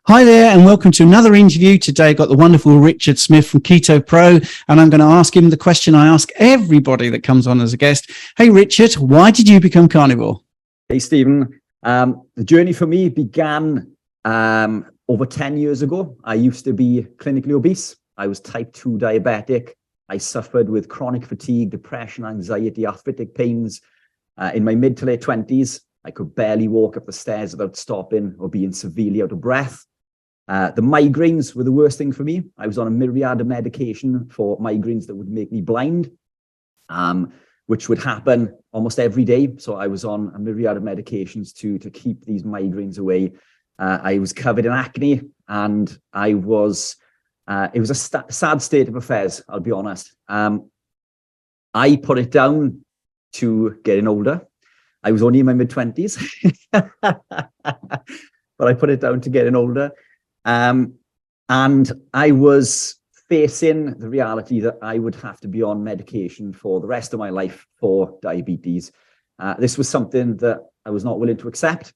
Hi there, and welcome to another interview. Today, I've got the wonderful Richard Smith from Keto-pro, and I'm going to ask him the question I ask everybody that comes on as a guest. Hey, Richard, why did you become carnivore? Hey, Stephen. The journey for me began over 10 years ago. I used to be clinically obese. I was type 2 diabetic. I suffered with chronic fatigue, depression, anxiety, arthritic pains. In my mid to late 20s, I could barely walk up the stairs without stopping or being severely out of breath. The migraines were the worst thing for me. I was on a myriad of medication for migraines that would make me blind, which would happen almost every day. So I was on a myriad of medications to keep these migraines away. I was covered in acne, and it was a sad state of affairs, I'll be honest. I put it down to getting older. I was only in my mid-20s, but I put it down to getting older. And I was facing the reality that I would have to be on medication for the rest of my life for diabetes. This was something that I was not willing to accept.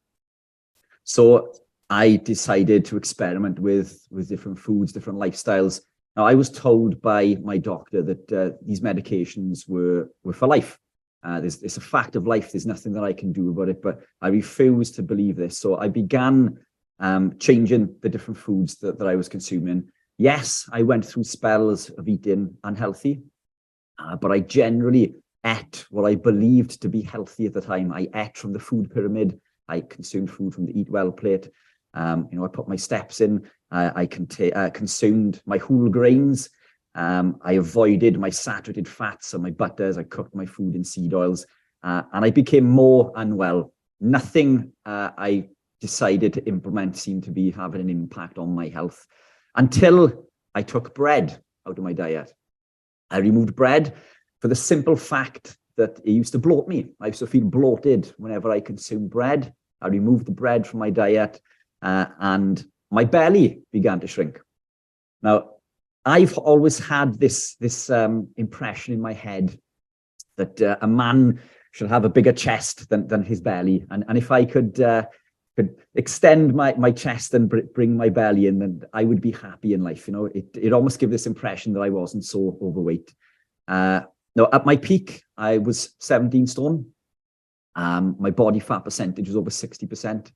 So I decided to experiment with different foods, different lifestyles. Now, I was told by my doctor that these medications were for life. It's a fact of life. There's nothing that I can do about it, but I refused to believe this. So I began changing the different foods that I was consuming. Yes, I went through spells of eating unhealthy, but I generally ate what I believed to be healthy at the time. I ate from the food pyramid. I consumed food from the Eat Well plate. I put my steps in. I consumed my whole grains. I avoided my saturated fats and my butters. I cooked my food in seed oils, and I became more unwell. Nothing I decided to implement seemed to be having an impact on my health until I took bread out of my diet. I removed bread for the simple fact that it used to bloat me. I used to feel bloated whenever I consumed bread. I removed the bread from my diet, and my belly began to shrink. Now, I've always had this impression in my head that a man should have a bigger chest than his belly, and if I could extend my chest and bring my belly in, then I would be happy in life. It almost gave this impression that I wasn't so overweight. Now, at my peak, I was 17 stone. My body fat percentage was over 60%.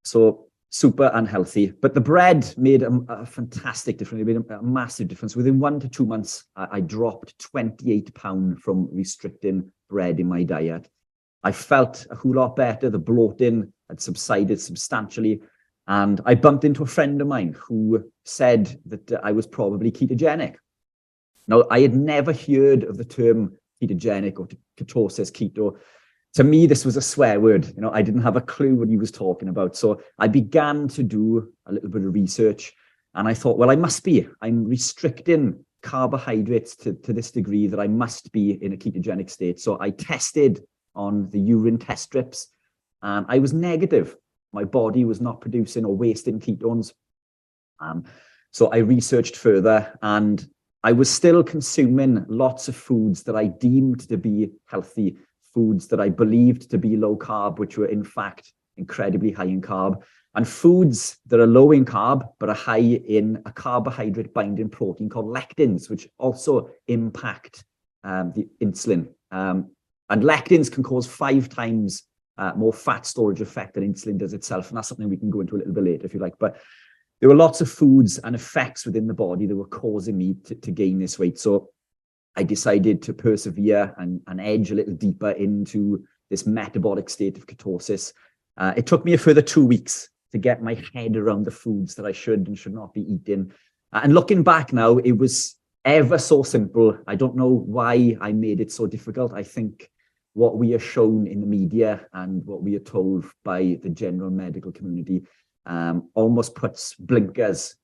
So super unhealthy. But the bread made a fantastic difference. It made a massive difference. Within 1 to 2 months, I dropped 28 pounds from restricting bread in my diet. I felt a whole lot better. The bloating had subsided substantially. And I bumped into a friend of mine who said that I was probably ketogenic. Now, I had never heard of the term ketogenic or ketosis, keto. To me, this was a swear word. I didn't have a clue what he was talking about. So I began to do a little bit of research, and I thought, well, I'm restricting carbohydrates to this degree that I must be in a ketogenic state. So I tested on the urine test strips, and I was negative. My body was not producing or wasting ketones. So I researched further, and I was still consuming lots of foods that I deemed to be healthy, foods that I believed to be low carb, which were in fact incredibly high in carb, and foods that are low in carb but are high in a carbohydrate binding protein called lectins, which also impact the insulin. And lectins can cause 5 times more fat storage effect than insulin does itself. And that's something we can go into a little bit later if you like. But there were lots of foods and effects within the body that were causing me to gain this weight. So I decided to persevere and edge a little deeper into this metabolic state of ketosis. It took me a further 2 weeks to get my head around the foods that I should and should not be eating. And looking back now, it was ever so simple. I don't know why I made it so difficult. I think what we are shown in the media and what we are told by the general medical community almost puts blinkers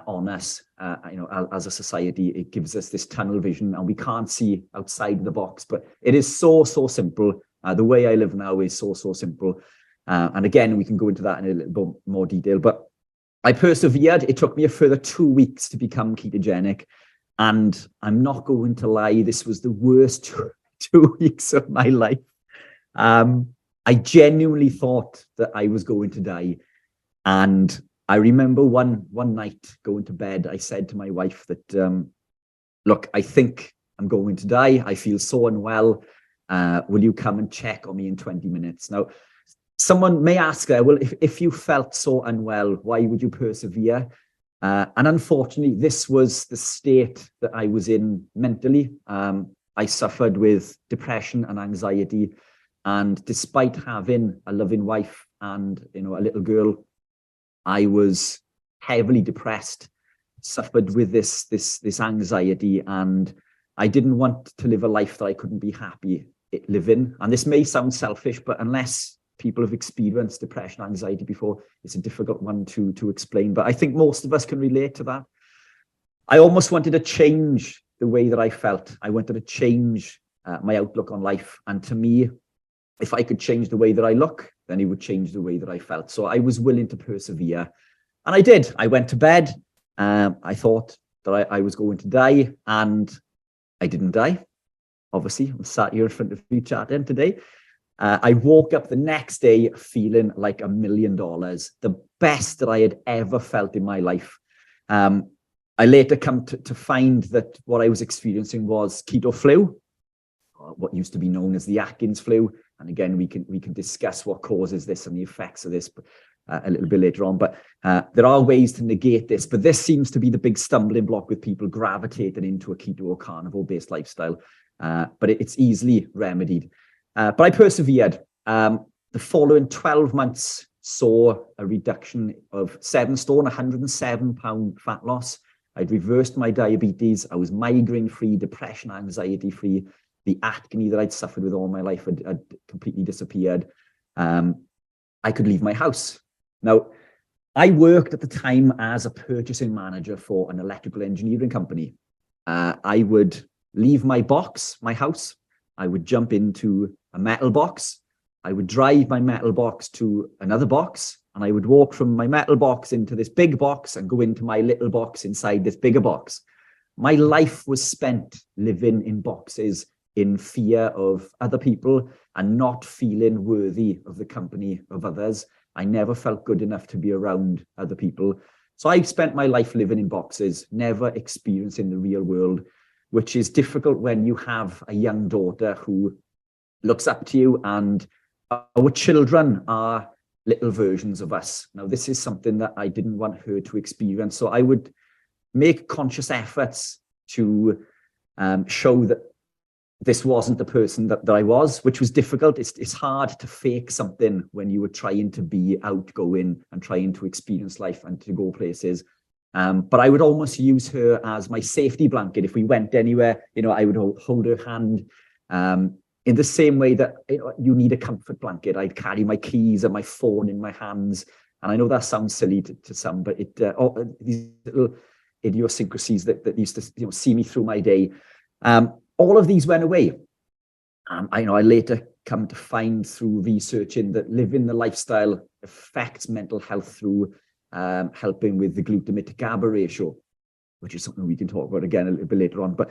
on us. As a society, it gives us this tunnel vision and we can't see outside the box, but it is so simple. The way I live now is so simple. And again, we can go into that in a little bit more detail, but I persevered. It took me a further 2 weeks to become ketogenic. And I'm not going to lie, this was the worst 2 weeks of my life. I genuinely thought that I was going to die. And I remember one night going to bed, I said to my wife that, look, I think I'm going to die. I feel so unwell. Will you come and check on me in 20 minutes? Now, someone may ask her, well, if you felt so unwell, why would you persevere? And unfortunately, this was the state that I was in mentally. I suffered with depression and anxiety. And despite having a loving wife and, a little girl, I was heavily depressed, suffered with this anxiety, and I didn't want to live a life that I couldn't be happy living. And this may sound selfish, but unless people have experienced depression, anxiety before, it's a difficult one to explain. But I think most of us can relate to that. I almost wanted to change the way that I felt. I wanted to change my outlook on life. And to me, if I could change the way that I look, then it would change the way that I felt. So I was willing to persevere. And I did. I went to bed. I thought that I was going to die, and I didn't die. Obviously, I'm sat here in front of you chatting today. I woke up the next day feeling like $1 million, the best that I had ever felt in my life. I later come to find that what I was experiencing was keto flu, what used to be known as the Atkins flu. And again, we can discuss what causes this and the effects of this a little bit later on. But there are ways to negate this. But this seems to be the big stumbling block with people gravitating into a keto or carnivore-based lifestyle. But it's easily remedied. But I persevered. The following 12 months saw a reduction of 7 stone, 107 pound fat loss. I'd reversed my diabetes. I was migraine-free, depression, anxiety-free. The acne that I'd suffered with all my life had completely disappeared. I could leave my house. Now, I worked at the time as a purchasing manager for an electrical engineering company. I would leave my house. I would jump into a metal box. I would drive my metal box to another box, and I would walk from my metal box into this big box and go into my little box inside this bigger box. My life was spent living in boxes in fear of other people and not feeling worthy of the company of others. I never felt good enough to be around other people. So I spent my life living in boxes, never experiencing the real world, which is difficult when you have a young daughter who looks up to you, and our children are little versions of us. Now, this is something that I didn't want her to experience. So I would make conscious efforts to show that this wasn't the person that I was, which was difficult. It's hard to fake something when you were trying to be outgoing and trying to experience life and to go places. But I would almost use her as my safety blanket. If we went anywhere, I would hold her hand in the same way that you need a comfort blanket. I'd carry my keys and my phone in my hands. And I know that sounds silly to some, but these little idiosyncrasies that used to see me through my day. All of these went away. I later come to find through researching that living the lifestyle affects mental health through helping with the glutamate to GABA ratio, which is something we can talk about again a little bit later on. But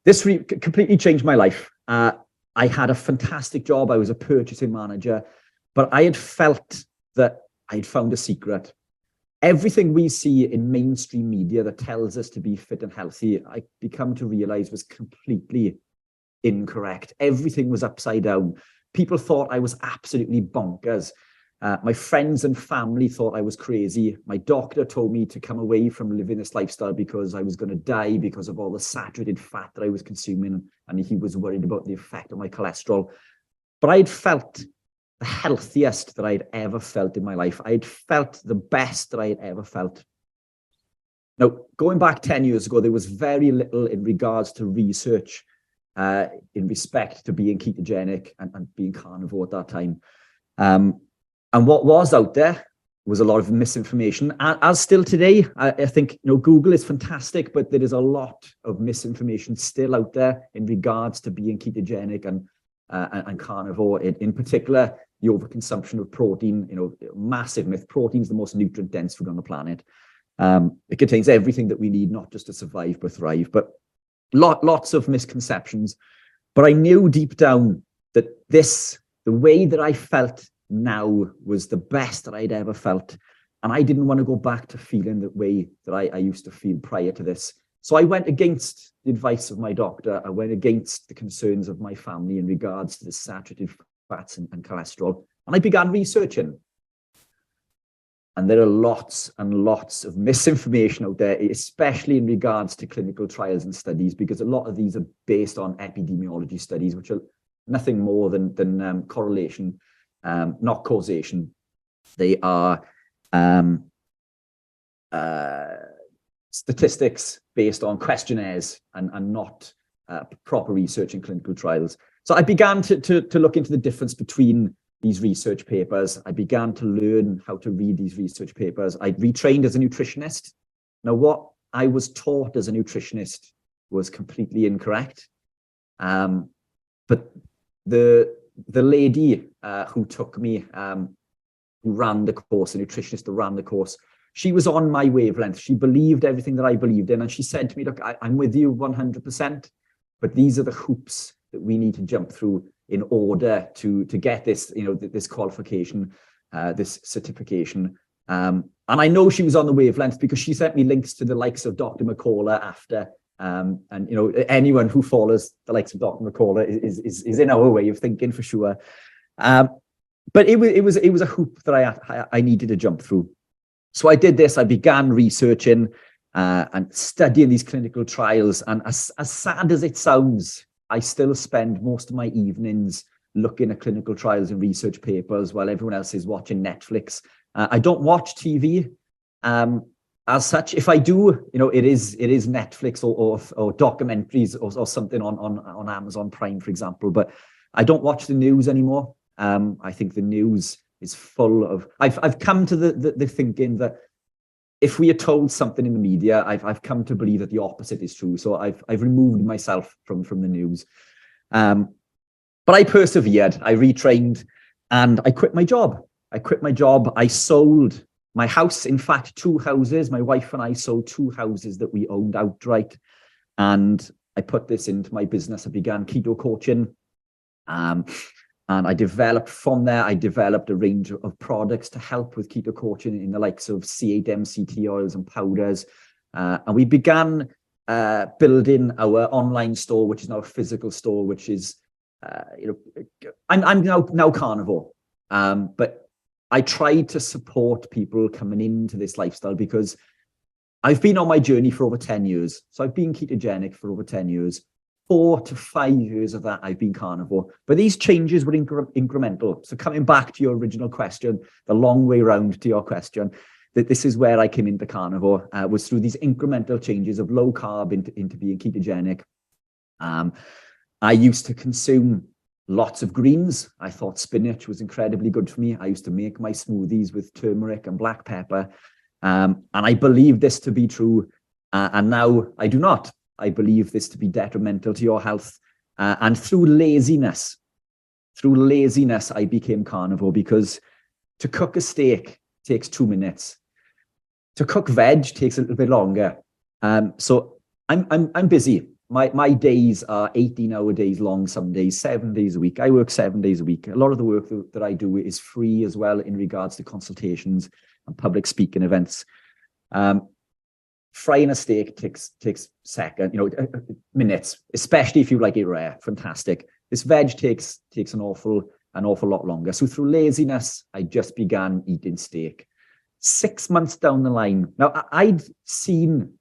this completely changed my life. I had a fantastic job. I was a purchasing manager, but I had felt that I'd found a secret. Everything we see in mainstream media that tells us to be fit and healthy, I become to realize was completely incorrect. Everything was upside down. People thought I was absolutely bonkers. My friends and family thought I was crazy. My doctor told me to come away from living this lifestyle because I was going to die because of all the saturated fat that I was consuming, and he was worried about the effect on my cholesterol. But I'd felt the healthiest that I'd ever felt in my life. I'd felt the best that I had ever felt. Now, going back 10 years ago, there was very little in regards to research in respect to being ketogenic and being carnivore at that time. And what was out there was a lot of misinformation. As still today, I think Google is fantastic, but there is a lot of misinformation still out there in regards to being ketogenic and carnivore. In particular, the overconsumption of protein, massive myth. Protein is the most nutrient-dense food on the planet. It contains everything that we need, not just to survive, but thrive. But lots of misconceptions. But I knew deep down that the way that I felt now was the best that I'd ever felt. And I didn't want to go back to feeling the way that I used to feel prior to this. So I went against the advice of my doctor. I went against the concerns of my family in regards to the saturated fats and cholesterol. And I began researching. And there are lots and lots of misinformation out there, especially in regards to clinical trials and studies, because a lot of these are based on epidemiology studies, which are nothing more than correlation, not causation. They are statistics based on questionnaires and not proper research in clinical trials. So I began to look into the difference between these research papers. I began to learn how to read these research papers. I retrained as a nutritionist. Now, what I was taught as a nutritionist was completely incorrect. But the lady who took me, who ran the course, a nutritionist who ran the course, she was on my wavelength. She believed everything that I believed in. And she said to me, look, I'm with you 100%, but these are the hoops that we need to jump through in order to get this, this qualification, this certification. And I know she was on the wavelength because she sent me links to the likes of Dr. McCullough after, and anyone who follows the likes of Dr. McCullough is in our way of thinking for sure. But it was a hoop that I needed to jump through. So I did this. I began researching and studying these clinical trials. And as sad as it sounds, I still spend most of my evenings looking at clinical trials and research papers while everyone else is watching Netflix. I don't watch TV as such. If I do, it is Netflix or documentaries or something on Amazon Prime, for example. But I don't watch the news anymore. I think the news is full of. I've come to the thinking that if we are told something in the media, I've come to believe that the opposite is true. So I've removed myself from the news. But I persevered. I retrained, and I quit my job. I sold my house. In fact, 2 houses. My wife and I sold 2 houses that we owned outright, and I put this into my business. I began keto coaching. And I developed a range of products to help with keto coaching in the likes of C8 MCT oils and powders. And we began building our online store, which is now a physical store, which is, I'm now carnivore. But I tried to support people coming into this lifestyle because I've been on my journey for over 10 years. So I've been ketogenic for over 10 years. 4 to 5 years of that, I've been carnivore. But these changes were incremental. So coming back to your original question, the long way round to your question, that this is where I came into carnivore, was through these incremental changes of low carb into being ketogenic. I used to consume lots of greens. I thought spinach was incredibly good for me. I used to make my smoothies with turmeric and black pepper. And I believed this to be true. And now I do not. I believe this to be detrimental to your health. And through laziness, I became carnivore because to cook a steak takes 2 minutes. To cook veg takes a little bit longer. So I'm busy. My days are 18-hour days long, some days, 7 days a week. I work 7 days a week. A lot of the work that I do is free as well in regards to consultations and public speaking events. Frying a steak takes minutes, especially if you like it rare. Fantastic. This veg takes an awful lot longer. So through laziness, I just began eating steak. 6 months down the line, now I'd seen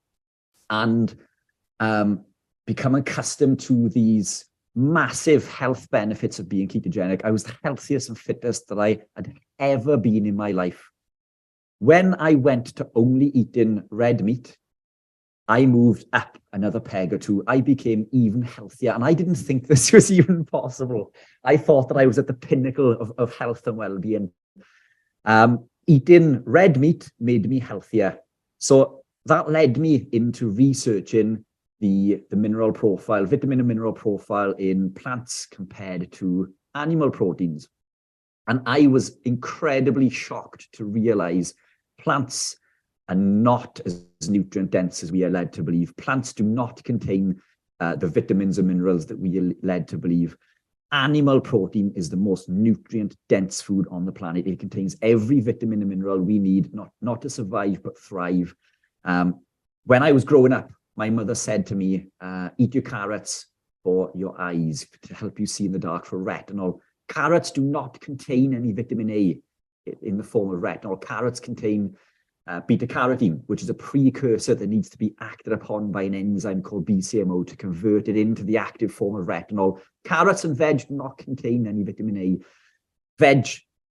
and become accustomed to these massive health benefits of being ketogenic. I was the healthiest and fittest that I had ever been in my life. When I went to only eating red meat, I moved up another peg or 2. I became even healthier, and I didn't think this was even possible. I thought that I was at the pinnacle of health and well-being. Eating red meat made me healthier. So that led me into researching the mineral profile, vitamin and mineral profile in plants compared to animal proteins. And I was incredibly shocked to realize plants are not as nutrient dense as we are led to believe. Plants do not contain the vitamins and minerals that we are led to believe. Animal protein is the most nutrient-dense food on the planet. It contains every vitamin and mineral we need, not to survive, but thrive. When I was growing up, my mother said to me, eat your carrots for your eyes, to help you see in the dark, for retinol. Carrots do not contain any vitamin A in the form of retinol. Carrots contain beta-carotene, which is a precursor that needs to be acted upon by an enzyme called BCMO to convert it into the active form of retinol. Carrots and veg do not contain any vitamin A. Veg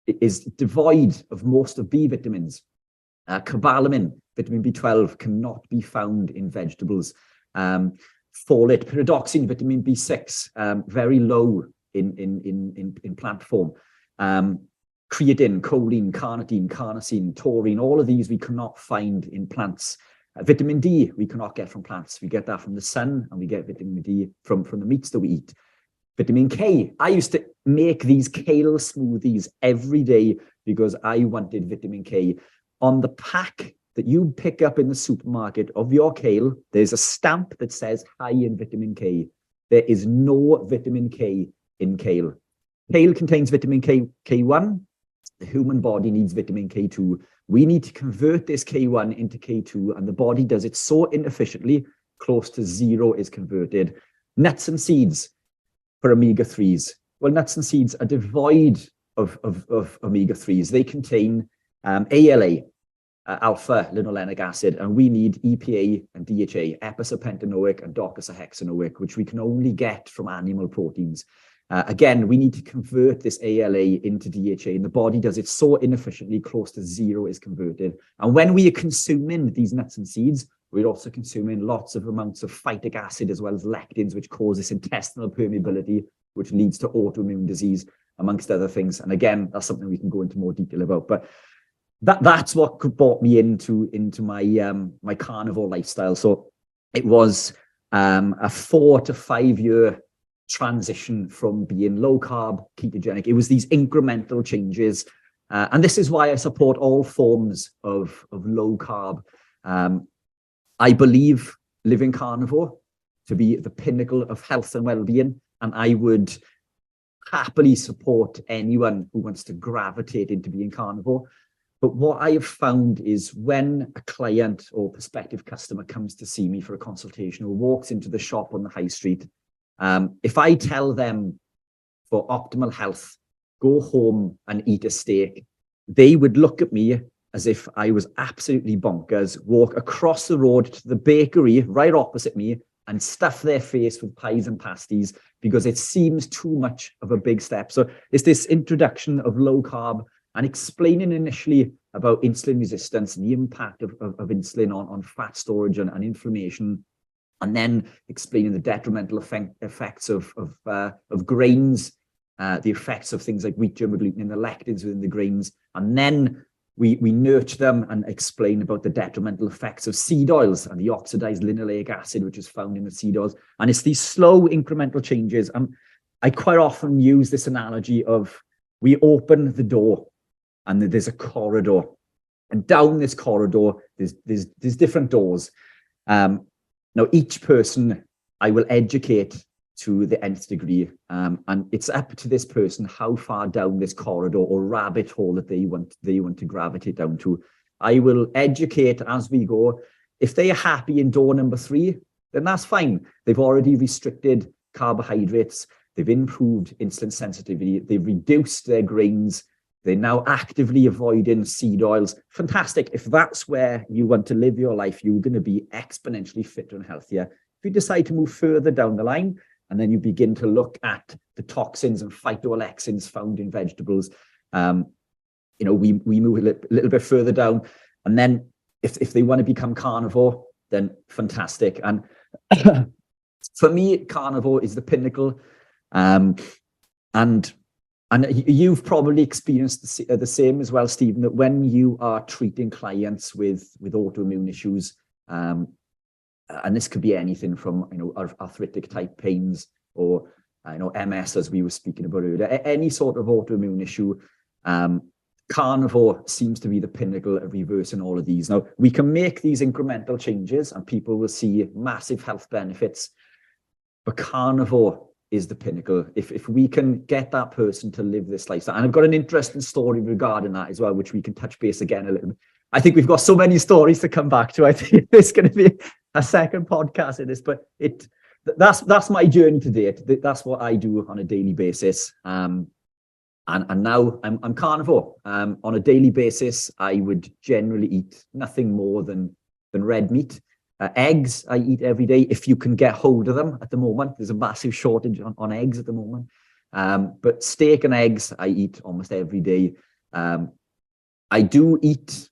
is devoid of most of B vitamins. Cobalamin, vitamin B12, cannot be found in vegetables. Folate, pyridoxine, vitamin B6, very low in plant form. Creatine, choline, carnitine, carnosine, taurine, all of these we cannot find in plants. Vitamin D we cannot get from plants. We get that from the sun, and we get vitamin D from the meats that we eat. Vitamin K, I used to make these kale smoothies every day because I wanted vitamin K. On the pack that you pick up in the supermarket of your kale, there's a stamp that says high in vitamin K. There is no vitamin K in kale. Kale contains vitamin K1. The human body needs vitamin K2. We need to convert this K1 into K2, and the body does it so inefficiently, close to zero is converted. Nuts and seeds for omega-3s. Well, nuts and seeds are devoid of omega-3s. They contain ALA, alpha linolenic acid, and we need EPA and DHA, episopentanoic and docosahexaenoic, which we can only get from animal proteins. Again, we need to convert this ALA into DHA, and the body does it so inefficiently, close to zero is converted. And when we are consuming these nuts and seeds, we're also consuming lots of amounts of phytic acid as well as lectins, which cause this intestinal permeability, which leads to autoimmune disease, amongst other things. And again, that's something we can go into more detail about. But that's what brought me into my my carnivore lifestyle. So it was a 4 to 5 year transition from being low carb ketogenic. It was these incremental changes, and this is why I support all forms of low carb. I believe living carnivore to be the pinnacle of health and well-being, and I would happily support anyone who wants to gravitate into being carnivore. But what I have found is when a client or prospective customer comes to see me for a consultation or walks into the shop on the high street, if I tell them for optimal health, go home and eat a steak, they would look at me as if I was absolutely bonkers, walk across the road to the bakery right opposite me and stuff their face with pies and pasties because it seems too much of a big step. So it's this introduction of low carb and explaining initially about insulin resistance and the impact of insulin on fat storage and inflammation, and then explaining the detrimental effects of grains, the effects of things like wheat, germ, gluten, and the lectins within the grains. And then we nurture them and explain about the detrimental effects of seed oils and the oxidized linoleic acid, which is found in the seed oils. And it's these slow incremental changes. And I quite often use this analogy of we open the door and there's a corridor. And down this corridor, there's different doors. Now, each person I will educate to the nth degree, and it's up to this person how far down this corridor or rabbit hole that they want to gravitate down to. I will educate as we go. If they are happy in door number 3, then that's fine. They've already restricted carbohydrates. They've improved insulin sensitivity. They've reduced their grains. They're now actively avoiding seed oils. Fantastic. If that's where you want to live your life, you're going to be exponentially fitter and healthier. If you decide to move further down the line, and then you begin to look at the toxins and phytoalexins found in vegetables, we move a little bit further down. And then if they want to become carnivore, then fantastic. And for me, carnivore is the pinnacle. And you've probably experienced the same as well, Stephen, that when you are treating clients with autoimmune issues, and this could be anything from arthritic type pains or MS, as we were speaking about earlier, any sort of autoimmune issue, carnivore seems to be the pinnacle of reversing all of these. Now, we can make these incremental changes and people will see massive health benefits, but carnivore is the pinnacle. If we can get that person to live this lifestyle, and I've got an interesting story regarding that as well, which we can touch base again a little bit. I think we've got so many stories to come back to. I think there's going to be a second podcast in this, but that's my journey to date. That's what I do on a daily basis. And now I'm carnivore. On a daily basis, I would generally eat nothing more than red meat. Eggs I eat every day if you can get hold of them. At the moment, there's a massive shortage on eggs at the moment. But steak and eggs I eat almost every day. I do eat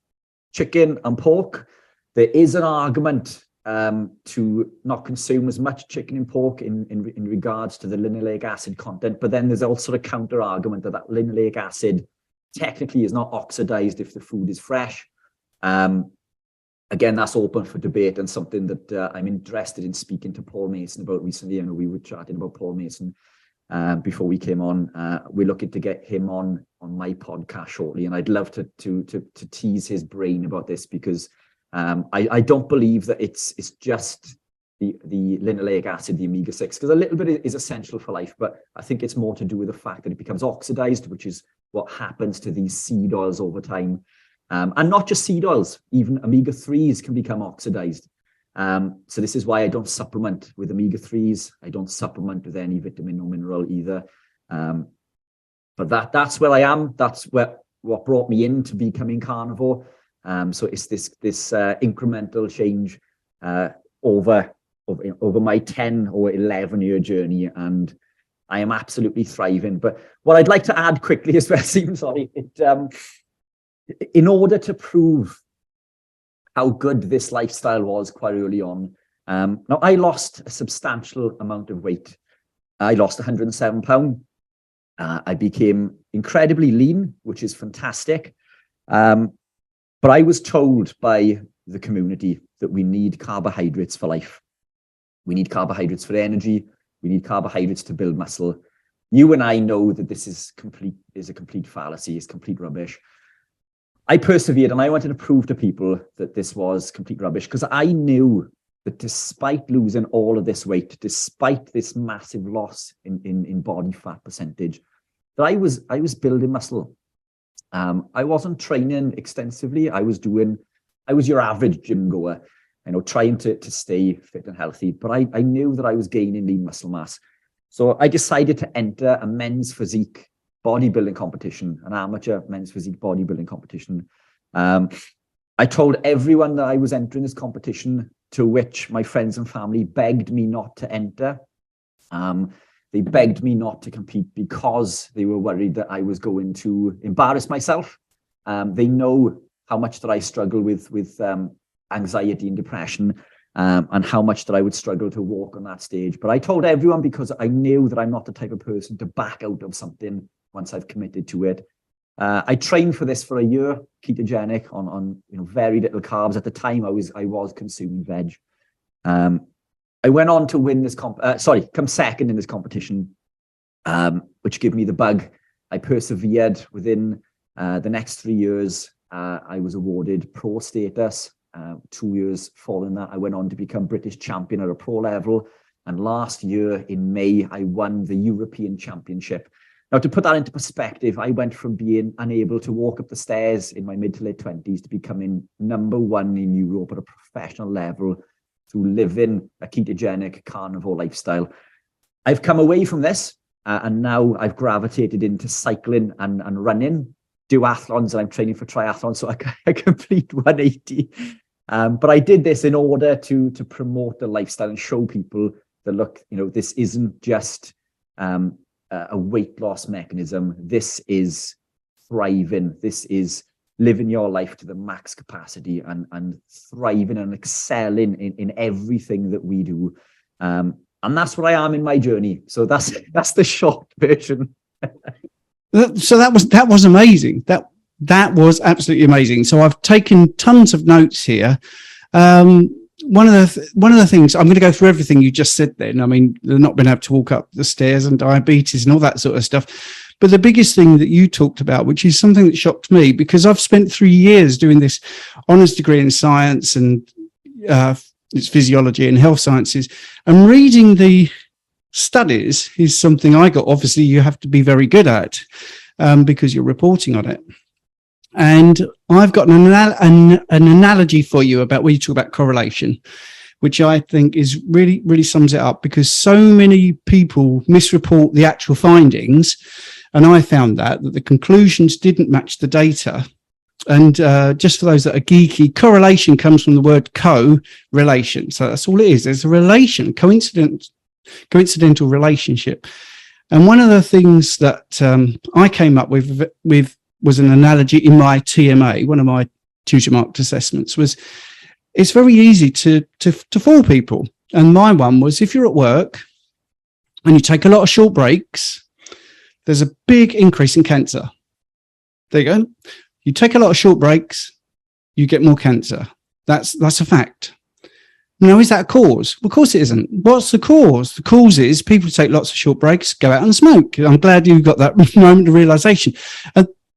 chicken and pork. There is an argument to not consume as much chicken and pork in regards to the linoleic acid content, but then there's also a counter argument that linoleic acid technically is not oxidized if the food is fresh. Again, that's open for debate and something that I'm interested in speaking to Paul Mason about recently. I know we were chatting about Paul Mason before we came on. We're looking to get him on my podcast shortly, and I'd love to tease his brain about this, because I don't believe that it's just the linoleic acid, the omega-6, because a little bit is essential for life, but I think it's more to do with the fact that it becomes oxidized, which is what happens to these seed oils over time. And not just seed oils, even omega-3s can become oxidized. So this is why I don't supplement with omega-3s. I don't supplement with any vitamin or mineral either. But that's where I am. That's what brought me into becoming carnivore. So it's this incremental change over my 10 or 11 year journey, and I am absolutely thriving. But what I'd like to add quickly as well, Stephen, sorry, in order to prove how good this lifestyle was quite early on. Now, I lost a substantial amount of weight. I lost 107 pounds. I became incredibly lean, which is fantastic. But I was told by the community that we need carbohydrates for life. We need carbohydrates for energy. We need carbohydrates to build muscle. You and I know that this is a complete fallacy, it's complete rubbish. I persevered, and I wanted to prove to people that this was complete rubbish, because I knew that despite losing all of this weight, despite this massive loss in body fat percentage, that I was building muscle. I wasn't training extensively. I was your average gym goer, trying to stay fit and healthy. But I knew that I was gaining lean muscle mass. So I decided to enter a men's physique bodybuilding competition, an amateur men's physique bodybuilding competition. I told everyone that I was entering this competition, to which my friends and family begged me not to enter. They begged me not to compete because they were worried that I was going to embarrass myself. They know how much that I struggle with anxiety and depression, and how much that I would struggle to walk on that stage. But I told everyone because I knew that I'm not the type of person to back out of something once I've committed to it. I trained for this for a year, ketogenic, on very little carbs. At the time, I was consuming veg. I went on to win this come second in this competition, which gave me the bug. I persevered. Within the next 3 years, I was awarded pro status. 2 years following that, I went on to become British champion at a pro level. And last year in May, I won the European Championship. Now, to put that into perspective, I went from being unable to walk up the stairs in my mid to late 20s to becoming #1 in Europe at a professional level through living a ketogenic carnivore lifestyle. I've come away from this, and now I've gravitated into cycling and running, duathlons, and I'm training for triathlons, so I complete 180. But I did this in order to promote the lifestyle and show people that, look, this isn't just a weight loss mechanism. This is thriving. This is living your life to the max capacity and thriving and excelling in everything that we do. And that's what I am in my journey. So that's the short version. So that was amazing. That was absolutely amazing. So I've taken tons of notes here. One of the things, I'm going to go through everything you just said then. I mean, not being able to walk up the stairs and diabetes and all that sort of stuff. But the biggest thing that you talked about, which is something that shocked me, because I've spent 3 years doing this honours degree in science and it's physiology and health sciences, and reading the studies is something I got. Obviously, you have to be very good at because you're reporting on it. And I've got an analogy for you about when you talk about correlation, which I think is really sums it up, because so many people misreport the actual findings. And I found that the conclusions didn't match the data. And just for those that are geeky, correlation comes from the word co-relation. So that's all it is. There's a relation, coincidental relationship. And one of the things that I came up with was an analogy in my TMA, one of my tutor marked assessments, was it's very easy to fool people. And my one was, if you're at work and you take a lot of short breaks, there's a big increase in cancer. There you go. You take a lot of short breaks, you get more cancer. That's a fact. Now, is that a cause? Well, of course it isn't. What's the cause? The cause is people take lots of short breaks, go out and smoke. I'm glad you got that moment of realization.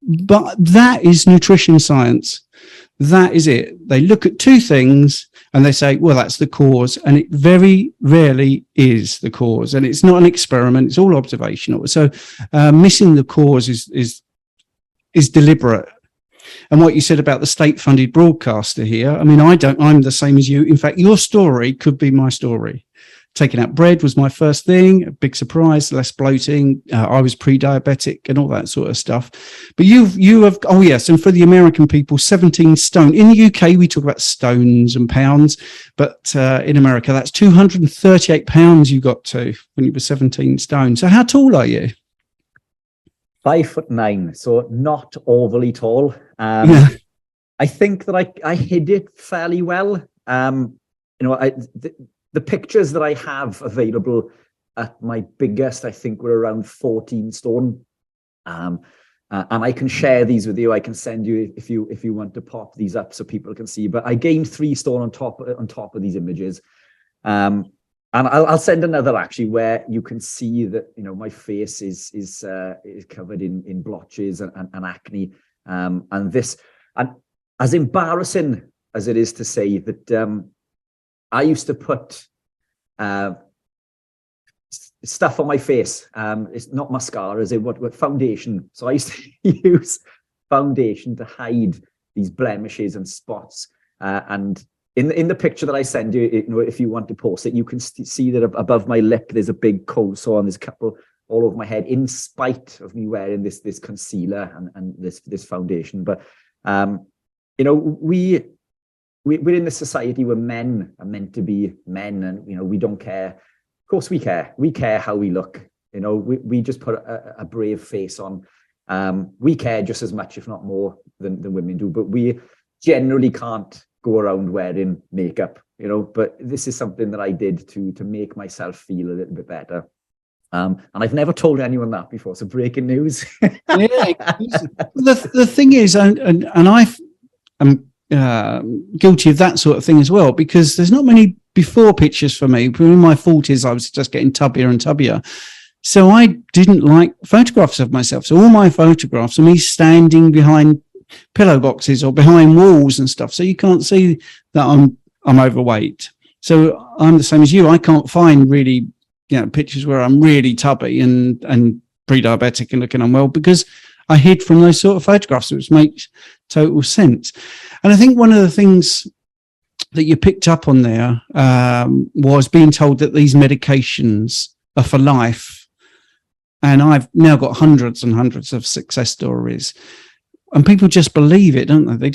But that is nutrition science. That is it. They look at two things and they say, well, that's the cause. And it very rarely is the cause. And it's not an experiment. It's all observational. So missing the cause is deliberate. And what you said about the state-funded broadcaster here, I mean, I'm the same as you. In fact, your story could be my story. Taking out bread was my first thing, a big surprise, less bloating. I was pre-diabetic and all that sort of stuff. But you have, oh yes, and for the American people, 17 stone. In the UK, we talk about stones and pounds, but in America, that's 238 pounds you got to when you were 17 stone. So how tall are you? 5'9", so not overly tall. Yeah. I think that I hid it fairly well. The pictures that I have available at my biggest, I think, were around 14 stone. And I can share these with you. I can send you if you want to pop these up so people can see. But I gained 3 stone on top of these images. And I'll send another actually where you can see that my face is covered in blotches and acne. And as embarrassing as it is to say that. I used to put stuff on my face. It's not mascara, is it? What foundation? So I used to use foundation to hide these blemishes and spots. And in the picture that I send you, if you want to post it, you can see that above my lip there's a big cold sore and there's a couple all over my head, in spite of me wearing this concealer and this foundation. But we're in this society where men are meant to be men, and we don't care. Of course we care how we look. We just put a brave face on. We care just as much, if not more, than women do, but we generally can't go around wearing makeup, but this is something that I did to make myself feel a little bit better. And I've never told anyone that before, so breaking news. Yeah, the thing is, and I'm guilty of that sort of thing as well, because there's not many before pictures for me. In my 40s, I was just getting tubbier and tubbier. So I didn't like photographs of myself. So all my photographs are me standing behind pillow boxes or behind walls and stuff. So you can't see that I'm overweight. So I'm the same as you. I can't find really, pictures where I'm really tubby and pre-diabetic and looking unwell, because I hid from those sort of photographs, which makes total sense. And I think one of the things that you picked up on there was being told that these medications are for life. And I've now got hundreds and hundreds of success stories, and people just believe it, don't they?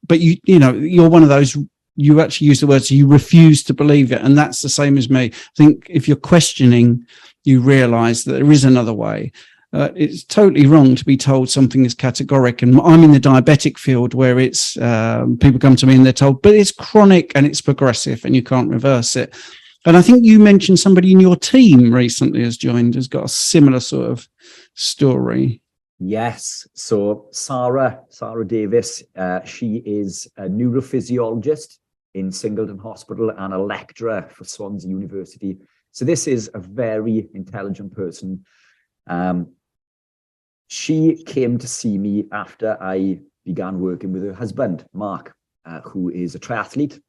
But you're one of those, you actually use the words, you refuse to believe it. And that's the same as me. I think if you're questioning, you realize that there is another way. It's totally wrong to be told something is categoric. And I'm in the diabetic field where it's people come to me and they're told, but it's chronic and it's progressive and you can't reverse it. And I think you mentioned somebody in your team recently has got a similar sort of story. Yes. So Sarah Davis, she is a neurophysiologist in Singleton Hospital and a lecturer for Swansea University. So this is a very intelligent person. She came to see me after I began working with her husband, Mark, who is a triathlete.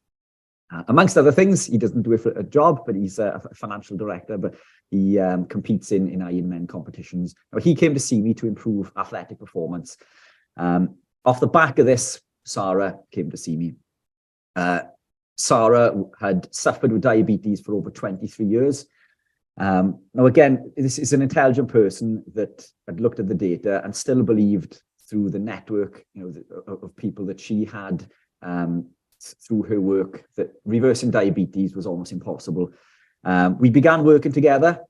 Amongst other things, he doesn't do it for a job, but he's a financial director, but he competes in Ironman competitions. Now, he came to see me to improve athletic performance. Off the back of this, Sarah came to see me. Sarah had suffered with diabetes for over 23 years. Now, again, this is an intelligent person that had looked at the data and still believed through the network, of people that she had, through her work, that reversing diabetes was almost impossible. We began working together.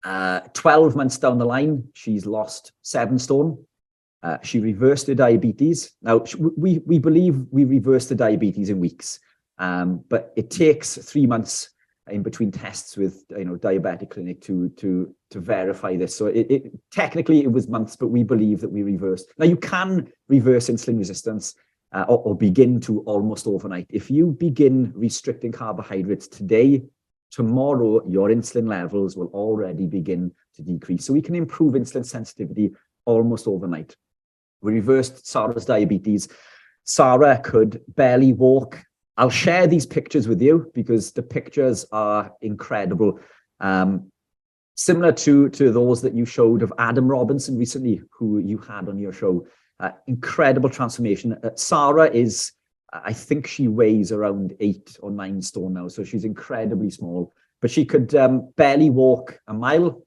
12 months down the line, she's lost 7 stone. She reversed her diabetes. Now, we believe we reversed the diabetes in weeks, but it takes 3 months in between tests with diabetic clinic to verify this. So technically it was months, but we believe that we reversed. Now, you can reverse insulin resistance or begin to almost overnight. If you begin restricting carbohydrates today, tomorrow your insulin levels will already begin to decrease. So we can improve insulin sensitivity almost overnight. We reversed Sarah's diabetes. Sarah could barely walk. I'll share these pictures with you because the pictures are incredible. Similar to those that you showed of Adam Robinson recently, who you had on your show. Incredible transformation. Sarah is, I think she weighs around 8 or 9 stone now, so she's incredibly small, but she could barely walk a mile,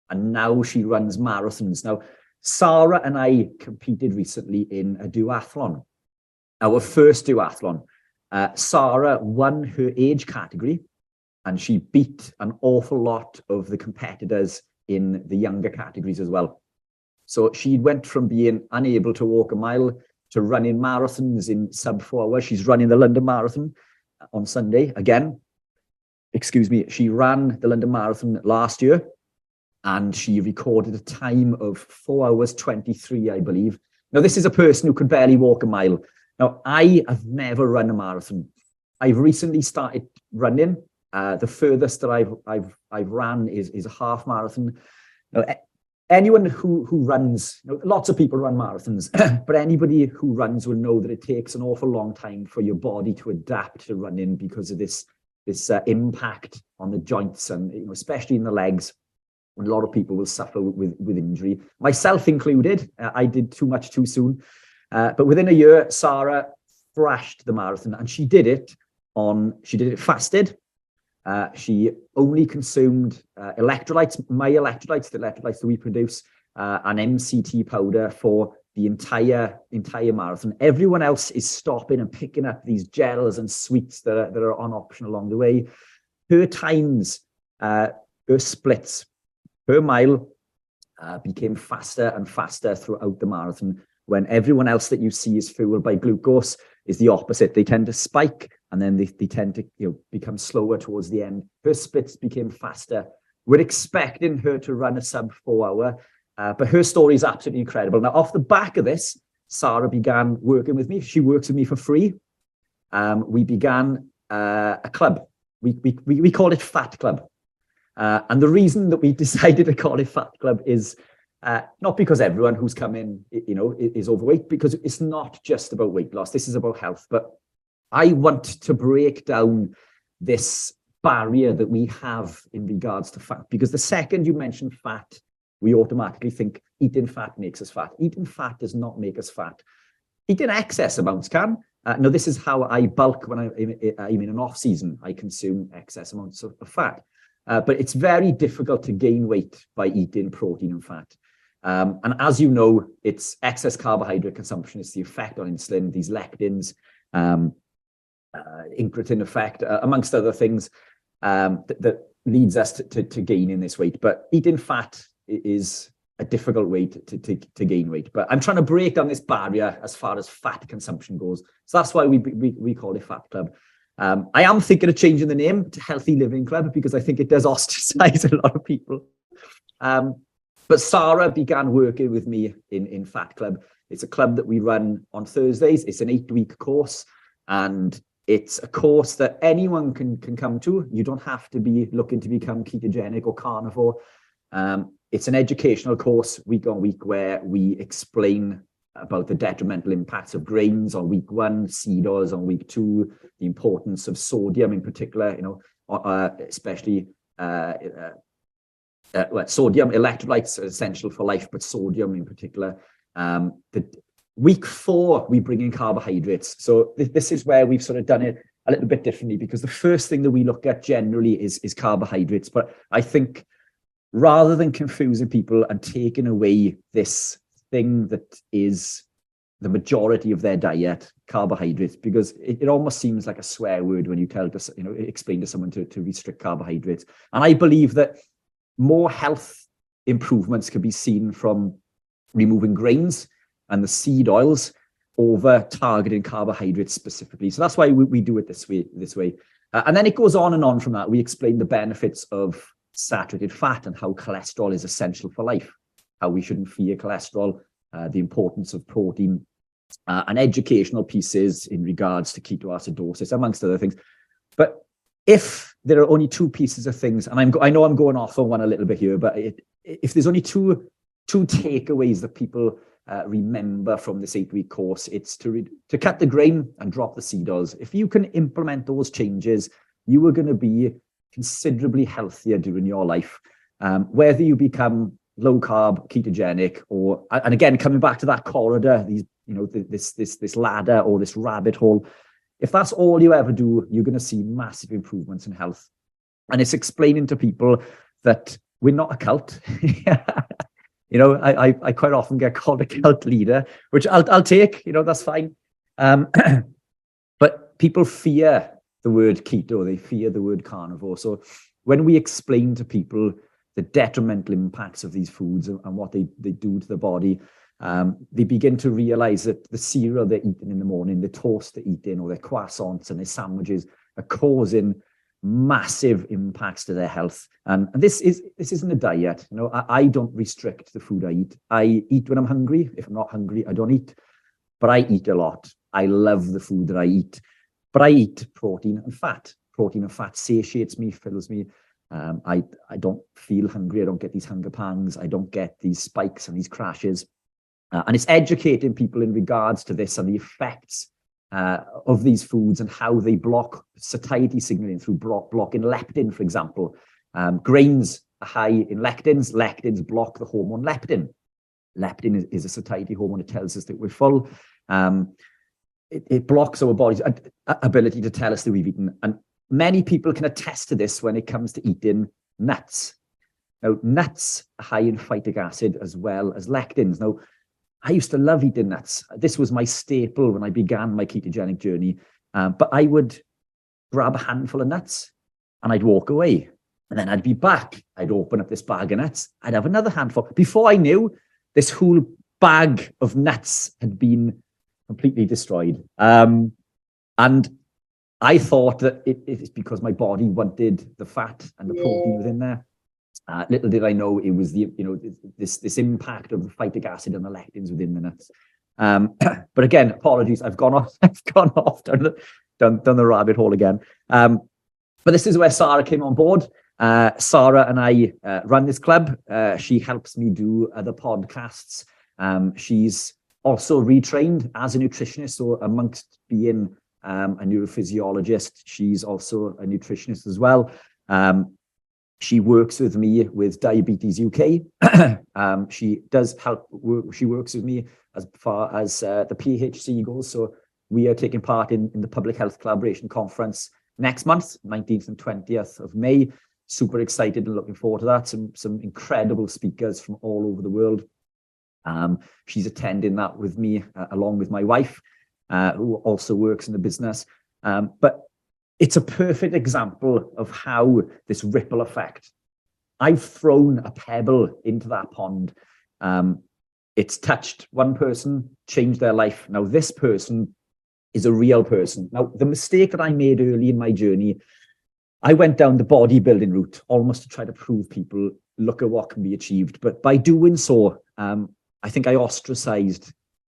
and now she runs marathons. Now, Sarah and I competed recently in a duathlon, our first duathlon. Sarah won her age category, and she beat an awful lot of the competitors in the younger categories as well. So she went from being unable to walk a mile to running marathons in sub 4 hours. She's running the London Marathon on Sunday again. She ran the London Marathon last year, and she recorded a time of 4 hours 23, I believe. Now, this is a person who could barely walk a mile. Now, I have never run a marathon. I've recently started running. The furthest that I've ran is a half marathon. Now, anyone who runs, lots of people run marathons, but anybody who runs will know that it takes an awful long time for your body to adapt to running because of this impact on the joints and especially in the legs. A lot of people will suffer with injury, myself included. I did too much too soon. But within a year, Sarah thrashed the marathon, and she did it fasted. She only consumed electrolytes, my electrolytes, the electrolytes that we produce, an MCT powder for the entire marathon. Everyone else is stopping and picking up these gels and sweets that are on option along the way. Her times, her splits per mile became faster and faster throughout the marathon, when everyone else that you see is fueled by glucose is the opposite. They tend to spike, and then they tend to become slower towards the end. Her splits became faster. We're expecting her to run a sub 4 hour, but her story is absolutely incredible. Now, off the back of this, Sarah began working with me. She works with me for free. We began a club. We call it Fat Club. And the reason that we decided to call it Fat Club is not because everyone who's come in, is overweight, because it's not just about weight loss. This is about health. But I want to break down this barrier that we have in regards to fat, because the second you mention fat, we automatically think eating fat makes us fat. Eating fat does not make us fat. Eating excess amounts can. Now, this is how I bulk when I'm in an off season. I consume excess amounts of fat. But it's very difficult to gain weight by eating protein and fat. And as you know, it's excess carbohydrate consumption. It's the effect on insulin, these lectins, incretin effect, amongst other things, that leads us to gaining this weight. But eating fat is a difficult way to gain weight. But I'm trying to break down this barrier as far as fat consumption goes. So that's why we call it Fat Club. I am thinking of changing the name to Healthy Living Club, because I think it does ostracize a lot of people. But Sarah began working with me in Fat Club. It's a club that we run on Thursdays. It's an 8-week course, and it's a course that anyone can come to. You don't have to be looking to become ketogenic or carnivore. It's an educational course week on week where we explain about the detrimental impacts of grains on week 1, seed oils on week 2, the importance of sodium in particular, especially sodium electrolytes are essential for life, but sodium in particular. Week 4, we bring in carbohydrates. So this is where we've sort of done it a little bit differently, because the first thing that we look at generally is carbohydrates. But I think rather than confusing people and taking away this thing that is the majority of their diet, carbohydrates, because it almost seems like a swear word when you explain to someone to restrict carbohydrates. And I believe that more health improvements can be seen from removing grains and the seed oils over targeting carbohydrates specifically. So that's why we do it this way. And then it goes on and on from that. We explain the benefits of saturated fat and how cholesterol is essential for life, how we shouldn't fear cholesterol, the importance of protein, and educational pieces in regards to ketoacidosis, amongst other things. But if there are only 2 pieces of things, and I know I'm going off on one a little bit here, but if there's only two takeaways that people remember from this 8-week course, it's to cut the grain and drop the seed oils. If you can implement those changes, you are going to be considerably healthier during your life, whether you become low carb, ketogenic, and again, coming back to that corridor, this ladder or this rabbit hole. If that's all you ever do, you're going to see massive improvements in health. And it's explaining to people that we're not a cult. I quite often get called a cult leader, which I'll take, that's fine. But people fear the word keto, they fear the word carnivore. So when we explain to people the detrimental impacts of these foods and what they do to the body, they begin to realize that the cereal they're eating in the morning, the toast they're eating, or their croissants and their sandwiches are causing massive impacts to their health. And this isn't a diet. I don't restrict the food I eat. I eat when I'm hungry. If I'm not hungry, I don't eat. But I eat a lot. I love the food that I eat. But I eat protein and fat. Protein and fat satiates me, fills me. I don't feel hungry. I don't get these hunger pangs. I don't get these spikes and these crashes. And it's educating people in regards to this and the effects of these foods and how they block satiety signaling through blocking leptin, for example. Grains are high in lectins. Lectins block the hormone leptin. Leptin is a satiety hormone. It tells us that we're full. It blocks our body's ability to tell us that we've eaten. And many people can attest to this when it comes to eating nuts. Now, nuts are high in phytic acid as well as lectins. Now, I used to love eating nuts. This was my staple when I began my ketogenic journey. But I would grab a handful of nuts and I'd walk away. And then I'd be back. I'd open up this bag of nuts. I'd have another handful. Before I knew, this whole bag of nuts had been completely destroyed. And I thought that it's because my body wanted the fat and the protein within there. Little did I know it was this impact of the phytic acid and the lectins within the nuts. But again, apologies, I've gone off down the rabbit hole again. But this is where Sarah came on board. Sarah and I run this club. She helps me do other podcasts. She's also retrained as a nutritionist. So amongst being a neurophysiologist, she's also a nutritionist as well. She works with me with Diabetes UK. She does help. She works with me as far as the PHC goes. So we are taking part in the Public Health Collaboration Conference next month, 19th and 20th of May. Super excited and looking forward to that. Some incredible speakers from all over the world. She's attending that with me, along with my wife, who also works in the business. But it's a perfect example of how this ripple effect. I've thrown a pebble into that pond. It's touched one person, changed their life. Now, this person is a real person. Now, the mistake that I made early in my journey, I went down the bodybuilding route, almost to try to prove people, look at what can be achieved. But by doing so, I think I ostracized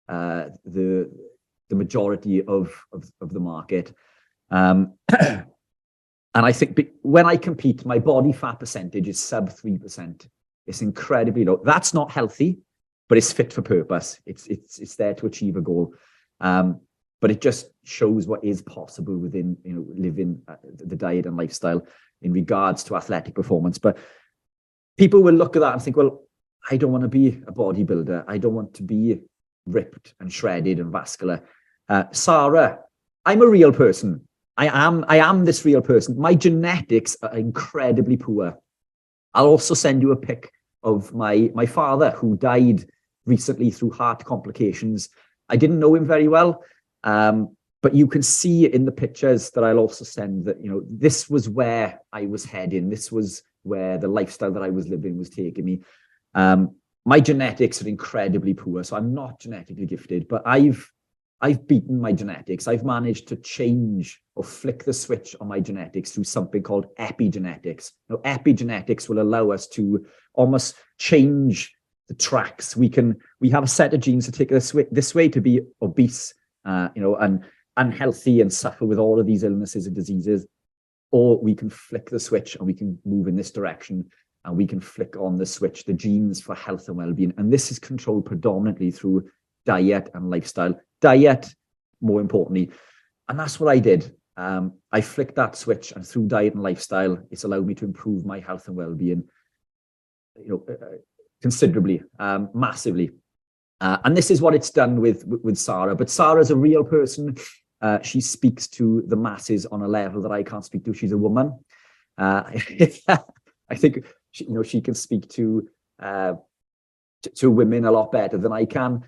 the majority of the market. And I think when I compete, my body fat percentage is sub 3%. It's incredibly low. That's not healthy. but it's fit for purpose. It's there to achieve a goal. But it just shows what is possible within, living the diet and lifestyle in regards to athletic performance. But people will look at that and think, well, I don't want to be a bodybuilder. I don't want to be ripped and shredded and vascular. Sarah, I'm a real person. I am this real person. My genetics are incredibly poor. I'll also send you a pic of my father, who died recently through heart complications. I didn't know him very well, but you can see in the pictures that I'll also send that, this was where I was heading. This was where the lifestyle that I was living was taking me. My genetics are incredibly poor, so I'm not genetically gifted, but I've beaten my genetics. I've managed to change or flick the switch on my genetics through something called epigenetics. Now, epigenetics will allow us to almost change the tracks. We have a set of genes to take us this way to be obese, and unhealthy and suffer with all of these illnesses and diseases, or we can flick the switch and we can move in this direction, and we can flick on the switch, the genes for health and well-being. And this is controlled predominantly through diet and lifestyle. Diet, more importantly. And that's what I did. I flicked that switch, and through diet and lifestyle, it's allowed me to improve my health and well-being, considerably, massively. And this is what it's done with Sarah. But Sarah's a real person. She speaks to the masses on a level that I can't speak to. She's a woman. I think she can speak to women a lot better than I can.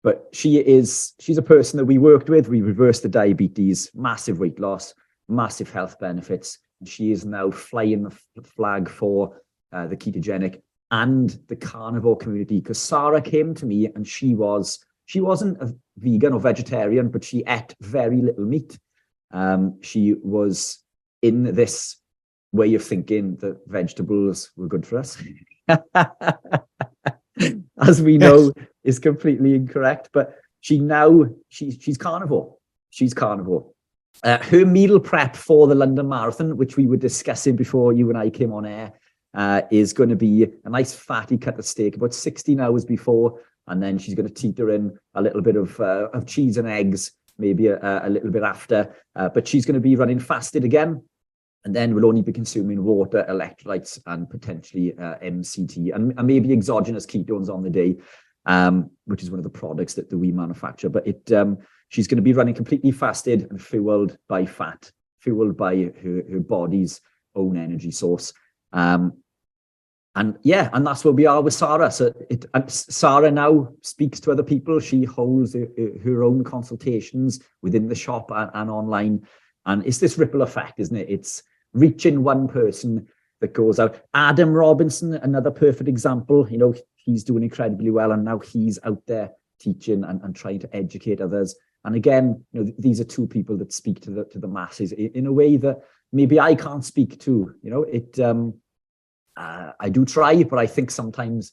But she's a person that we worked with. We reversed the diabetes, massive weight loss, massive health benefits. And she is now flying the flag for the ketogenic and the carnivore community. Because Sarah came to me and she wasn't a vegan or vegetarian, but she ate very little meat. She was in this way of thinking that vegetables were good for us. As we know, is completely incorrect. But she's carnivore. She's carnivore. Her meal prep for the London Marathon, which we were discussing before you and I came on air, is going to be a nice fatty cut of steak about 16 hours before, and then she's going to teeter in a little bit of cheese and eggs, maybe a little bit after. But she's going to be running fasted again. And then we'll only be consuming water, electrolytes, and potentially MCT, and maybe exogenous ketones on the day, which is one of the products that we manufacture. But she's going to be running completely fasted and fueled by fat, fueled by her body's own energy source. And that's where we are with Sarah. So Sarah now speaks to other people. She holds her own consultations within the shop and online. And it's this ripple effect, isn't it? It's reaching one person that goes out. Adam Robinson, another perfect example. He's doing incredibly well, and now he's out there teaching and trying to educate others. And again, these are two people that speak to the masses in a way that maybe I can't speak to. I do try, but I think sometimes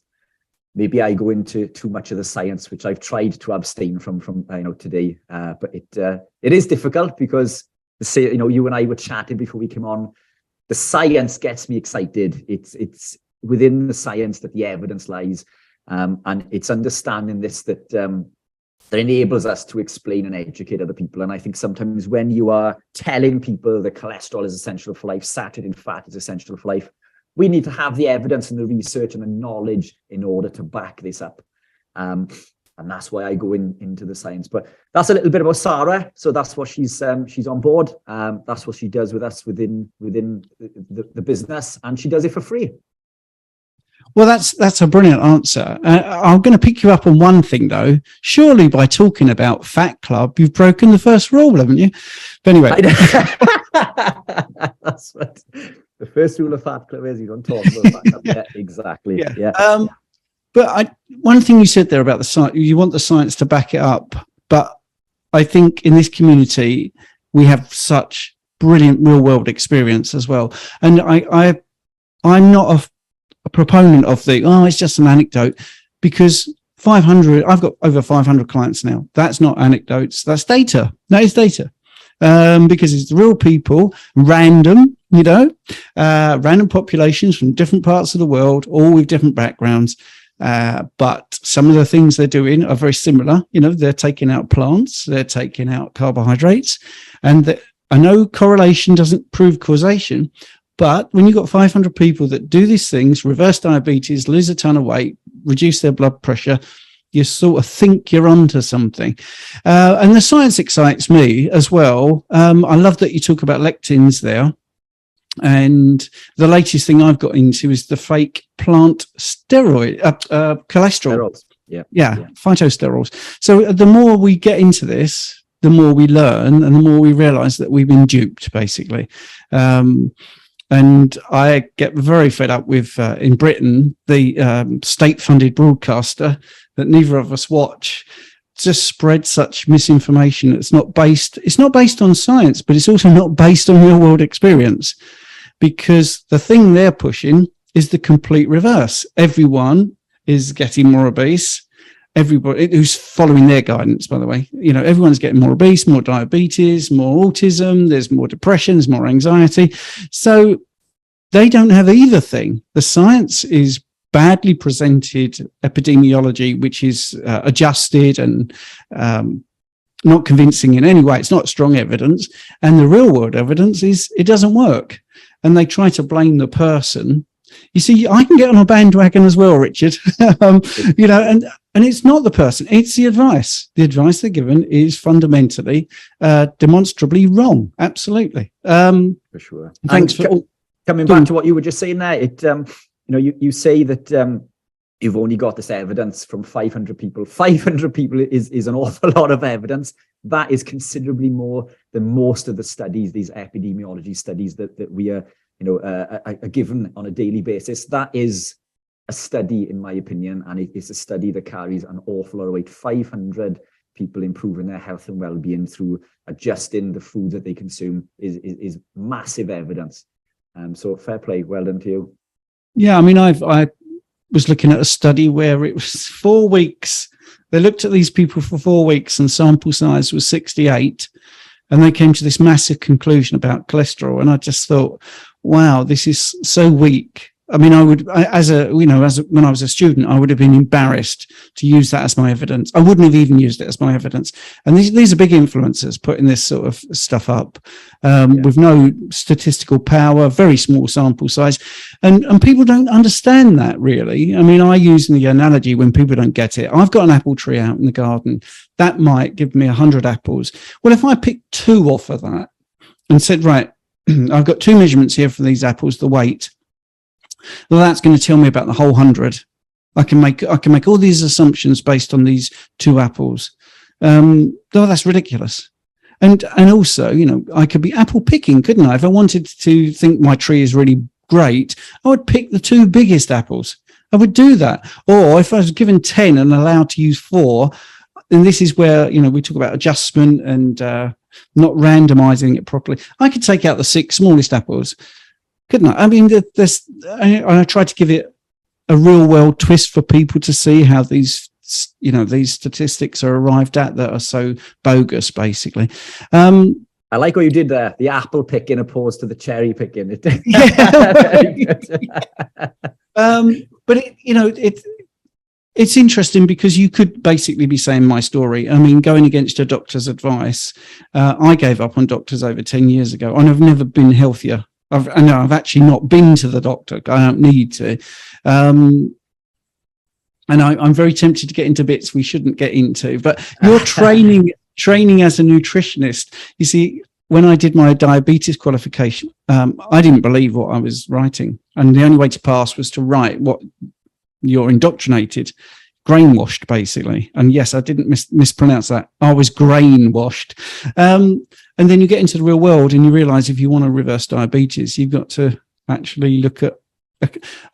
maybe I go into too much of the science, which I've tried to abstain from today. But it is difficult because you and I were chatting before we came on. The science gets me excited. It's within the science that the evidence lies, and it's understanding this that enables us to explain and educate other people. And I think sometimes when you are telling people that cholesterol is essential for life, saturated fat is essential for life, we need to have the evidence and the research and the knowledge in order to back this up. And that's why I go into the science. But that's a little bit about Sarah. So that's what she's on board. That's what she does with us within the business, and she does it for free. Well, that's a brilliant answer. I'm going to pick you up on one thing though. Surely by talking about Fat Club, you've broken the first rule, haven't you? But anyway, that's what the first rule of Fat Club is: you don't talk about Fat Club. Yeah, exactly. Yeah. But one thing you said there about the science, you want the science to back it up. But I think in this community, we have such brilliant real world experience as well. And I'm not a proponent of it's just an anecdote, because 500, I've got over 500 clients now. That's not anecdotes. That's data. That is data. Because it's real people, random populations from different parts of the world, all with different backgrounds. But some of the things they're doing are very similar. They're taking out plants, they're taking out carbohydrates, and I know correlation doesn't prove causation, but when you've got 500 people that do these things, reverse diabetes, lose a ton of weight, reduce their blood pressure, you sort of think you're onto something. And the science excites me as well. I love that you talk about lectins there. And the latest thing I've got into is the fake plant steroid, cholesterol. Yeah, phytosterols. So the more we get into this, the more we learn and the more we realize that we've been duped, basically. And I get very fed up with, in Britain, the state-funded broadcaster that neither of us watch just spread such misinformation. It's not based on science, but it's also not based on real world experience, because the thing they're pushing is the complete reverse. Everyone is getting more obese. Everybody who's following their guidance, by the way, everyone's getting more obese, more diabetes, more autism, there's more depression, there's more anxiety. So they don't have either thing. The science is badly presented epidemiology, which is adjusted and not convincing in any way. It's not strong evidence. And the real world evidence is it doesn't work. And they try to blame the person. You see, I can get on a bandwagon as well, Richard. And it's not the person, it's the advice. The advice they're given is fundamentally, demonstrably wrong. Absolutely. For sure. Thanks for coming back to what you were just saying there. You say that you've only got this evidence from 500 people. 500 people is an awful lot of evidence. That is considerably more than most of the studies, these epidemiology studies that we are given on a daily basis. That is a study, in my opinion, and it's a study that carries an awful lot of weight. 500 people improving their health and well-being through adjusting the food that they consume is massive evidence. So fair play, well done to you. Yeah, I mean, I was looking at a study where it was 4 weeks. They looked at these people for 4 weeks and sample size was 68. And they came to this massive conclusion about cholesterol. And I just thought, wow, this is so weak. I mean, when I was a student, I would have been embarrassed to use that as my evidence. I wouldn't have even used it as my evidence. And these are big influencers putting this sort of stuff up with no statistical power, very small sample size. And people don't understand that, really. I mean, I use the analogy when people don't get it. I've got an apple tree out in the garden. That might give me 100 apples. Well, if I pick 2 off of that and said, right, I've got 2 measurements here for these apples, the weight. Well, that's going to tell me about the whole 100. I can make all these assumptions based on these 2 apples. That's ridiculous. And also, I could be apple picking, couldn't I? If I wanted to think my tree is really great, I would pick the 2 biggest apples. I would do that. Or if I was given 10 and allowed to use 4, then this is where, we talk about adjustment and not randomizing it properly. I could take out the 6 smallest apples, couldn't I? I mean, I tried to give it a real world twist for people to see how these statistics are arrived at that are so bogus, basically. I like what you did there, the apple picking opposed to the cherry picking. But it's interesting because you could basically be saying my story. I mean, going against a doctor's advice, I gave up on doctors over 10 years ago, and I've never been healthier. I've actually not been to the doctor. I don't need to. And I'm very tempted to get into bits we shouldn't get into. But you're training as a nutritionist. You see, when I did my diabetes qualification, I didn't believe what I was writing. And the only way to pass was to write what you're indoctrinated, grain-washed, basically. And yes, I didn't mispronounce that. I was grain-washed. And then you get into the real world and you realize if you want to reverse diabetes, you've got to actually look at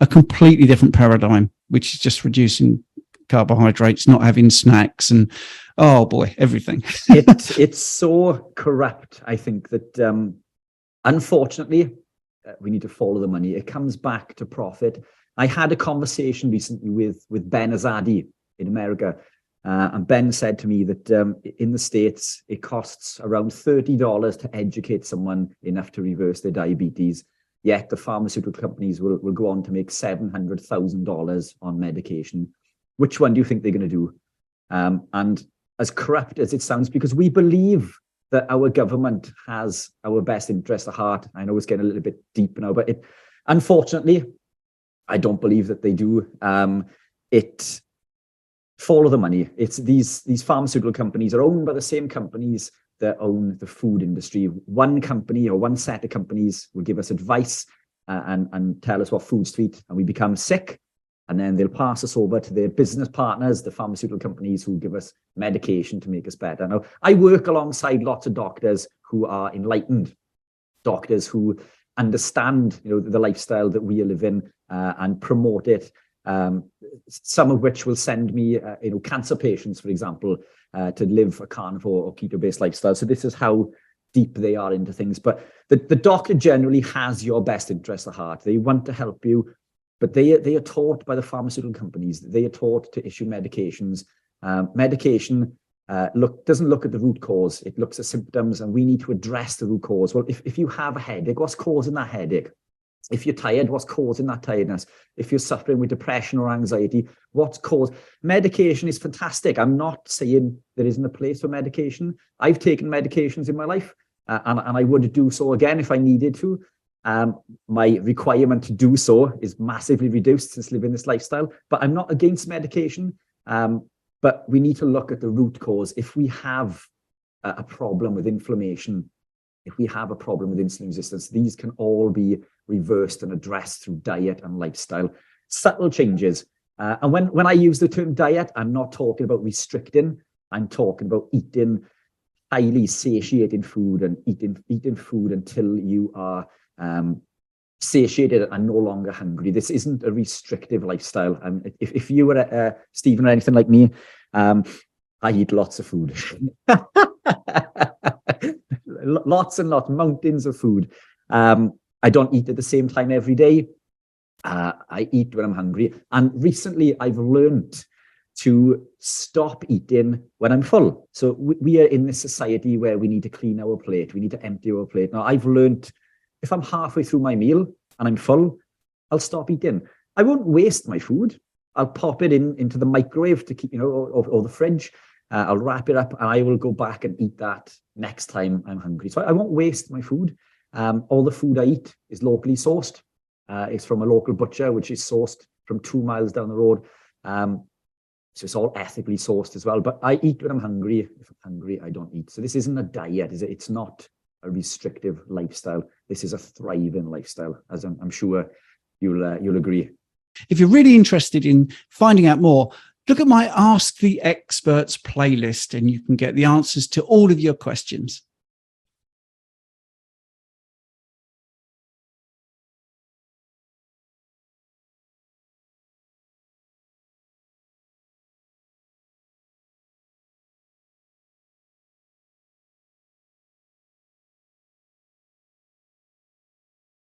a completely different paradigm, which is just reducing carbohydrates, not having snacks, and oh boy, everything. It's so corrupt, I think, that unfortunately we need to follow the money. It comes back to profit. I had a conversation recently with Ben Azadi in America. And Ben said to me that in the States, it costs around $30 to educate someone enough to reverse their diabetes. yet the pharmaceutical companies will go on to make $700,000 on medication. Which one do you think they're going to do? And as corrupt as it sounds, because we believe that our government has our best interest at heart. I know it's getting a little bit deep now, but unfortunately, I don't believe that they do. Follow the money. It's these pharmaceutical companies are owned by the same companies that own the food industry. One company or one set of companies will give us advice and tell us what foods to eat, and we become sick. And then they'll pass us over to their business partners, the pharmaceutical companies, who give us medication to make us better. Now, I work alongside lots of doctors who are enlightened, doctors who understand, the lifestyle that we are living and promote it. Some of which will send me, cancer patients, for example, to live a carnivore or keto-based lifestyle. So this is how deep they are into things. But the doctor generally has your best interest at heart. They want to help you. But they are taught by the pharmaceutical companies. They are taught to issue medications. Medication doesn't look at the root cause. It looks at symptoms, and we need to address the root cause. Well, if you have a headache, what's causing that headache? If you're tired, what's causing that tiredness? If you're suffering with depression or anxiety, what's caused? Medication is fantastic. I'm not saying there isn't a place for medication. I've taken medications in my life, and I would do so again if I needed to. My requirement to do so is massively reduced since living this lifestyle, but I'm not against medication. But we need to look at the root cause. If we have a problem with inflammation, if we have a problem with insulin resistance, these can all be reversed and addressed through diet and lifestyle. Subtle changes. And when I use the term diet, I'm not talking about restricting. I'm talking about eating highly satiating food and eating food until you are satiated and no longer hungry. This isn't a restrictive lifestyle. If you were Stephen or anything like me, I eat lots of food. Lots and lots, mountains of food. I don't eat at the same time every day. I eat when I'm hungry. And recently I've learned to stop eating when I'm full. So we are in this society where we need to clean our plate. We need to empty our plate. Now, I've learned if I'm halfway through my meal and I'm full, I'll stop eating. I won't waste my food. I'll pop it into the microwave to keep, or the fridge. I'll wrap it up and I will go back and eat that next time I'm hungry. So I won't waste my food. All the food I eat is locally sourced. It's from a local butcher, which is sourced from 2 miles down the road. So it's all ethically sourced as well. But I eat when I'm hungry. If I'm hungry, I don't eat. So this isn't a diet, is it? It's not a restrictive lifestyle. This is a thriving lifestyle, as I'm sure you'll agree. If you're really interested in finding out more, look at my Ask the Experts playlist and you can get the answers to all of your questions.